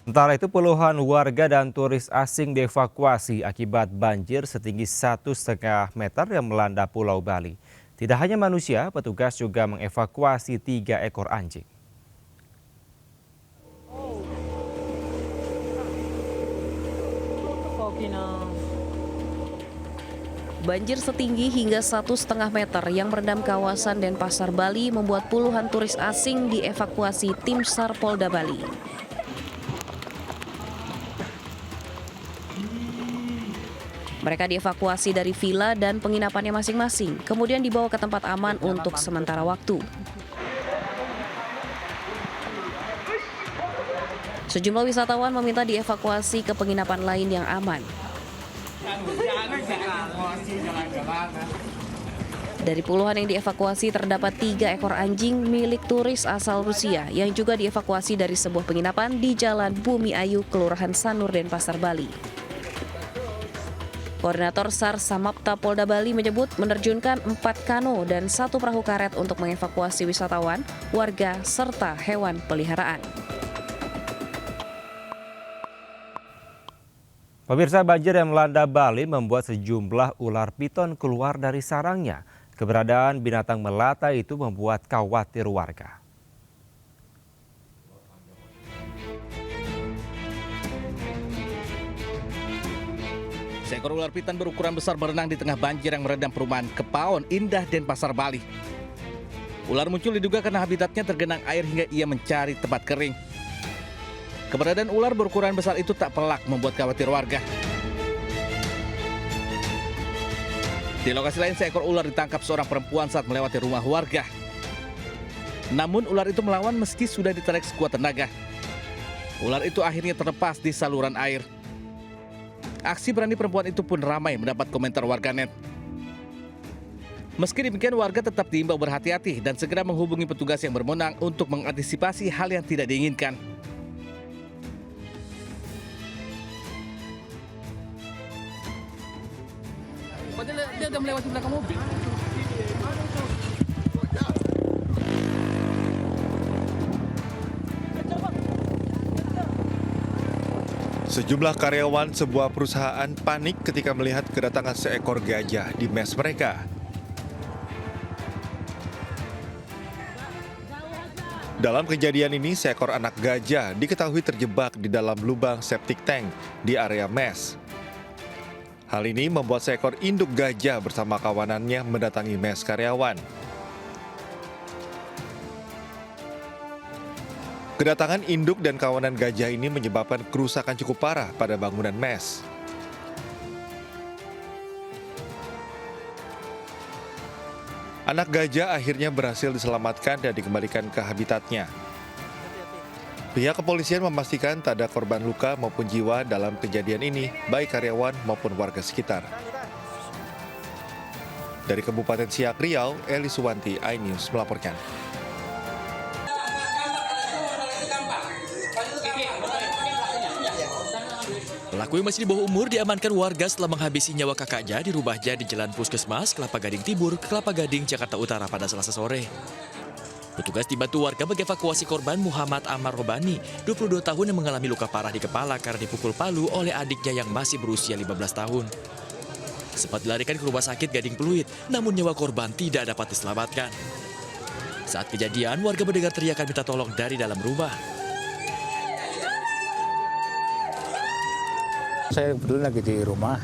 Sementara itu puluhan warga dan turis asing dievakuasi akibat banjir setinggi 1,5 meter yang melanda Pulau Bali. Tidak hanya manusia, petugas juga mengevakuasi 3 ekor anjing. Banjir setinggi hingga 1,5 meter yang merendam kawasan Denpasar, Bali membuat puluhan turis asing dievakuasi tim SAR Polda Bali. Mereka dievakuasi dari villa dan penginapannya masing-masing, kemudian dibawa ke tempat aman untuk sementara waktu. Sejumlah wisatawan meminta dievakuasi ke penginapan lain yang aman. Dari puluhan yang dievakuasi terdapat 3 ekor anjing milik turis asal Rusia yang juga dievakuasi dari sebuah penginapan di Jalan Bumi Ayu, Kelurahan Sanur, Denpasar, Bali. Koordinator SAR Samapta Polda Bali menyebut menerjunkan 4 kano dan 1 perahu karet untuk mengevakuasi wisatawan, warga, serta hewan peliharaan. Pemirsa, banjir yang melanda Bali membuat sejumlah ular piton keluar dari sarangnya. Keberadaan binatang melata itu membuat khawatir warga. Seekor ular piton berukuran besar berenang di tengah banjir yang merendam perumahan Kepaon Indah, Denpasar, Bali. Ular muncul diduga karena habitatnya tergenang air hingga ia mencari tempat kering. Keberadaan ular berukuran besar itu tak pelak membuat khawatir warga. Di lokasi lain, seekor ular ditangkap seorang perempuan saat melewati rumah warga. Namun ular itu melawan meski sudah ditarik sekuat tenaga. Ular itu akhirnya terlepas di saluran air. Aksi berani perempuan itu pun ramai mendapat komentar warganet. Meski demikian, warga tetap diimbau berhati-hati dan segera menghubungi petugas yang berwenang untuk mengantisipasi hal yang tidak diinginkan. Dia udah melewati belakang mobil. Sejumlah karyawan sebuah perusahaan panik ketika melihat kedatangan seekor gajah di mes mereka. Dalam kejadian ini, seekor anak gajah diketahui terjebak di dalam lubang septic tank di area mes. Hal ini membuat seekor induk gajah bersama kawanannya mendatangi mes karyawan. Kedatangan induk dan kawanan gajah ini menyebabkan kerusakan cukup parah pada bangunan mes. Anak gajah akhirnya berhasil diselamatkan dan dikembalikan ke habitatnya. Pihak kepolisian memastikan tak ada korban luka maupun jiwa dalam kejadian ini, baik karyawan maupun warga sekitar. Dari Kabupaten Siak, Riau, Eli Suwanti, iNews melaporkan. Pelaku yang masih di bawah umur diamankan warga setelah menghabisi nyawa kakaknya di rumahnya di Jalan Puskesmas, Kelapa Gading Timur, Kelapa Gading, Jakarta Utara pada Selasa sore. Petugas dibantu warga mengevakuasi korban Muhammad Amar Robani, 22 tahun yang mengalami luka parah di kepala karena dipukul palu oleh adiknya yang masih berusia 15 tahun. Sempat dilarikan ke rumah sakit Gading Pluit, namun nyawa korban tidak dapat diselamatkan. Saat kejadian, warga mendengar teriakan minta tolong dari dalam rumah. Saya kebetulan lagi di rumah,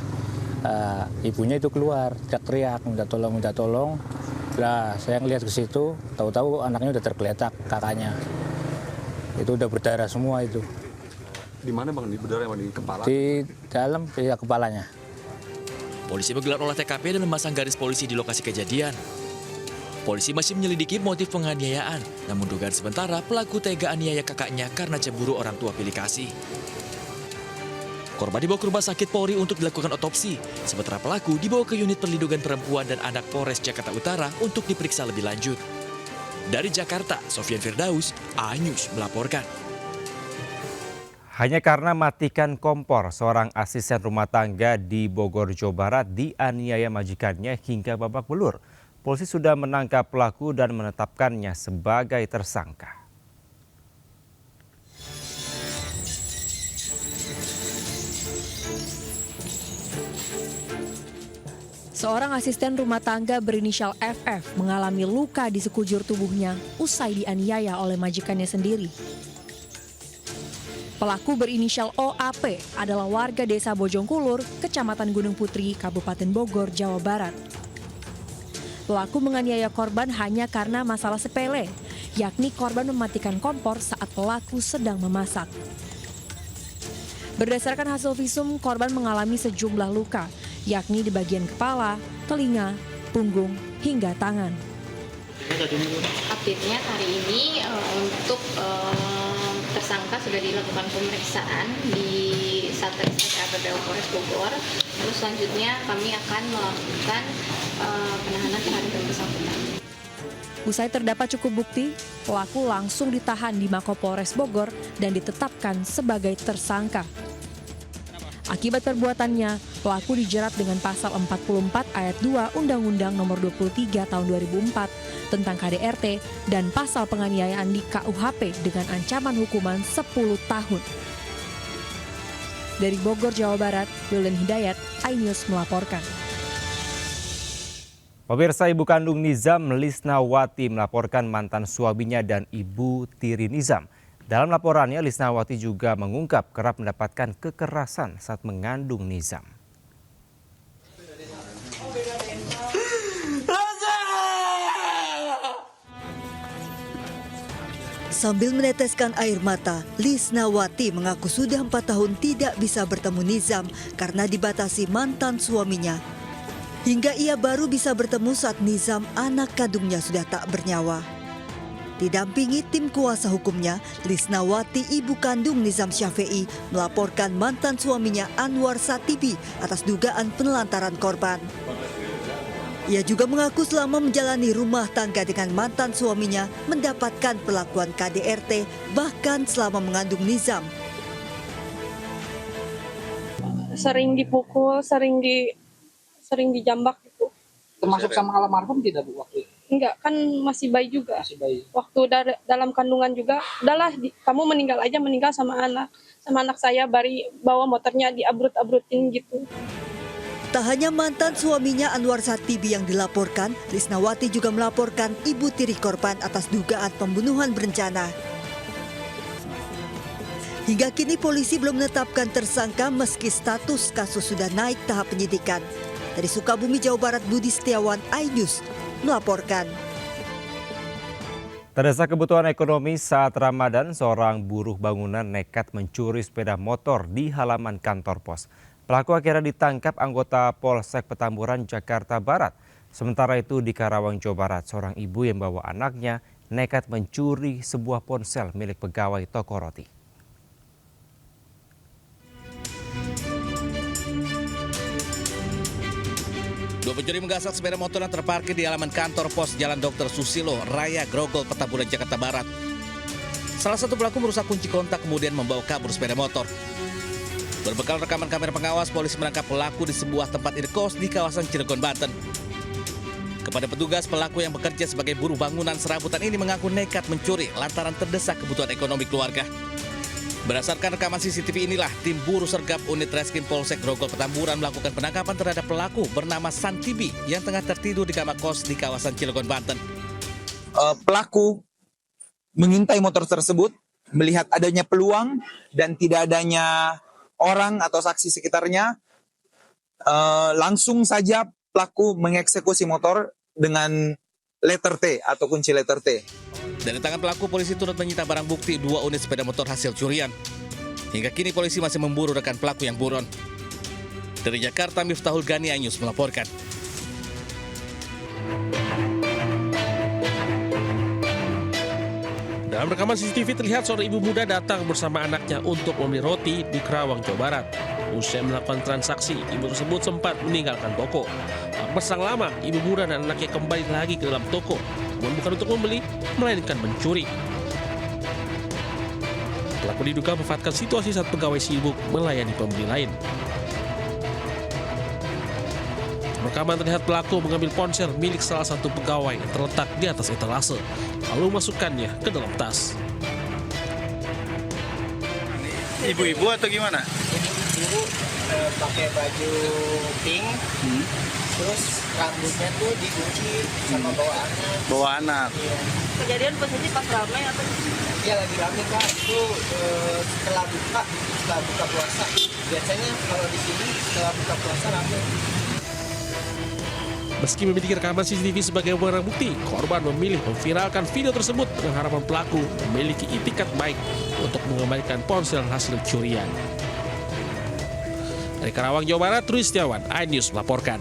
ibunya itu keluar, teriak minta tolong. Lah saya ngelihat ke situ, tahu-tahu anaknya udah tergeletak, kakaknya. Itu udah berdarah semua itu. Di mana bang? Di berdarah yang di kepala? Di dalam ya, kepalanya. Polisi menggelar olah TKP dan memasang garis polisi di lokasi kejadian. Polisi masih menyelidiki motif penganiayaan, namun dugaan sementara pelaku tega aniaya kakaknya karena cemburu orang tua pilih kasih. Korban dibawa ke rumah sakit Polri untuk dilakukan otopsi, sementara pelaku dibawa ke unit perlindungan perempuan dan anak Polres Jakarta Utara untuk diperiksa lebih lanjut. Dari Jakarta, Sofian Firdaus, iNews melaporkan. Hanya karena matikan kompor, seorang asisten rumah tangga di Bogor, Jawa Barat dianiaya majikannya hingga babak belur. Polisi sudah menangkap pelaku dan menetapkannya sebagai tersangka. Seorang asisten rumah tangga berinisial FF mengalami luka di sekujur tubuhnya usai dianiaya oleh majikannya sendiri. Pelaku berinisial OAP adalah warga desa Bojongkulur, Kecamatan Gunung Putri, Kabupaten Bogor, Jawa Barat. Pelaku menganiaya korban hanya karena masalah sepele, yakni korban mematikan kompor saat pelaku sedang memasak. Berdasarkan hasil visum, korban mengalami sejumlah luka, yakni di bagian kepala, telinga, punggung, hingga tangan. Update-nya hari ini untuk tersangka sudah dilakukan pemeriksaan di Satreskrim RPPO Polres Bogor. Terus selanjutnya kami akan melakukan penahanan terhadap yang bersangkutan. Usai terdapat cukup bukti, pelaku langsung ditahan di Mako Polres Bogor dan ditetapkan sebagai tersangka. Akibat perbuatannya, pelaku dijerat dengan pasal 44 ayat 2 Undang-Undang Nomor 23 Tahun 2004 tentang KDRT dan pasal penganiayaan di KUHP dengan ancaman hukuman 10 tahun. Dari Bogor, Jawa Barat, Yulen Hidayat, iNews melaporkan. Pemirsa, ibu kandung Nizam, Lisnawati, melaporkan mantan suaminya dan ibu tiri Nizam. Dalam laporannya, Lisnawati juga mengungkap kerap mendapatkan kekerasan saat mengandung Nizam. Sambil meneteskan air mata, Lisnawati mengaku sudah 4 tahun tidak bisa bertemu Nizam karena dibatasi mantan suaminya. Hingga ia baru bisa bertemu saat Nizam, anak kandungnya, sudah tak bernyawa. Didampingi tim kuasa hukumnya, Lisnawati, ibu kandung Nizam Syafei, melaporkan mantan suaminya Anwar Satibi atas dugaan penelantaran korban. Ia juga mengaku selama menjalani rumah tangga dengan mantan suaminya mendapatkan perlakuan KDRT bahkan selama mengandung Nizam. Sering dipukul, sering dijambak gitu. Termasuk sama almarhum tidak, Bu, waktu itu? Enggak, kan masih bayi juga. Masih bayi. Waktu dalam kandungan juga, udahlah kamu meninggal sama anak saya, bari bawa motornya diabrut-abrutin gitu. Tak hanya mantan suaminya Anwar Satibi yang dilaporkan, Lisnawati juga melaporkan ibu tiri korban atas dugaan pembunuhan berencana. Hingga kini polisi belum menetapkan tersangka meski status kasus sudah naik tahap penyidikan. Dari Sukabumi, Jawa Barat, Budi Setiawan, iNews melaporkan. Terdesak kebutuhan ekonomi saat Ramadan, seorang buruh bangunan nekat mencuri sepeda motor di halaman kantor pos. Pelaku akhirnya ditangkap anggota Polsek Petamburan, Jakarta Barat. Sementara itu di Karawang, Jawa Barat, seorang ibu yang bawa anaknya nekat mencuri sebuah ponsel milik pegawai toko roti. Dua pencuri menggasak sepeda motor yang terparkir di halaman kantor pos Jalan Dr. Susilo, Raya Grogol, Petamburan, Jakarta Barat. Salah satu pelaku merusak kunci kontak kemudian membawa kabur sepeda motor. Berbekal rekaman kamera pengawas, polisi menangkap pelaku di sebuah tempat indekos di kawasan Cilegon, Banten. Kepada petugas, pelaku yang bekerja sebagai buruh bangunan serabutan ini mengaku nekat mencuri lantaran terdesak kebutuhan ekonomi keluarga. Berdasarkan rekaman CCTV inilah, tim buruh sergap unit Reskrim Polsek Grogol Petamburan melakukan penangkapan terhadap pelaku bernama Santibi yang tengah tertidur di kamar kos di kawasan Cilegon, Banten. Pelaku mengintai motor tersebut, melihat adanya peluang dan tidak adanya orang atau saksi sekitarnya, langsung saja pelaku mengeksekusi motor dengan letter T atau kunci letter T. Dari tangan pelaku, polisi turut menyita barang bukti 2 unit sepeda motor hasil curian. Hingga kini polisi masih memburu rekan pelaku yang buron. Dari Jakarta, Miftahul Gani, iNews melaporkan. Dalam rekaman CCTV terlihat seorang ibu muda datang bersama anaknya untuk membeli roti di Karawang, Jawa Barat. Usai melakukan transaksi, ibu tersebut sempat meninggalkan toko. Tak berselang lama, ibu muda dan anaknya kembali lagi ke dalam toko. Namun bukan untuk membeli, melainkan mencuri. Pelaku diduga memanfaatkan situasi saat pegawai sibuk melayani pembeli lain. Rekaman terlihat pelaku mengambil ponsel milik salah satu pegawai yang terletak di atas etalase, lalu masukkannya ke dalam tas. Ibu-ibu atau gimana? Ibu pakai baju pink, terus rambutnya tuh dikunci sama bawa anak. Iya. Kejadian posisi pas ramai atau? Iya lagi ramai Kak, itu setelah buka puasa. Biasanya kalau di sini setelah buka puasa ramai. Meski memiliki rekaman CCTV sebagai barang bukti, korban memilih memviralkan video tersebut dengan harapan pelaku memiliki itikat baik untuk mengembalikan ponsel hasil curian. Dari Karawang, Jawa Barat, Ruli Setiawan, iNews melaporkan.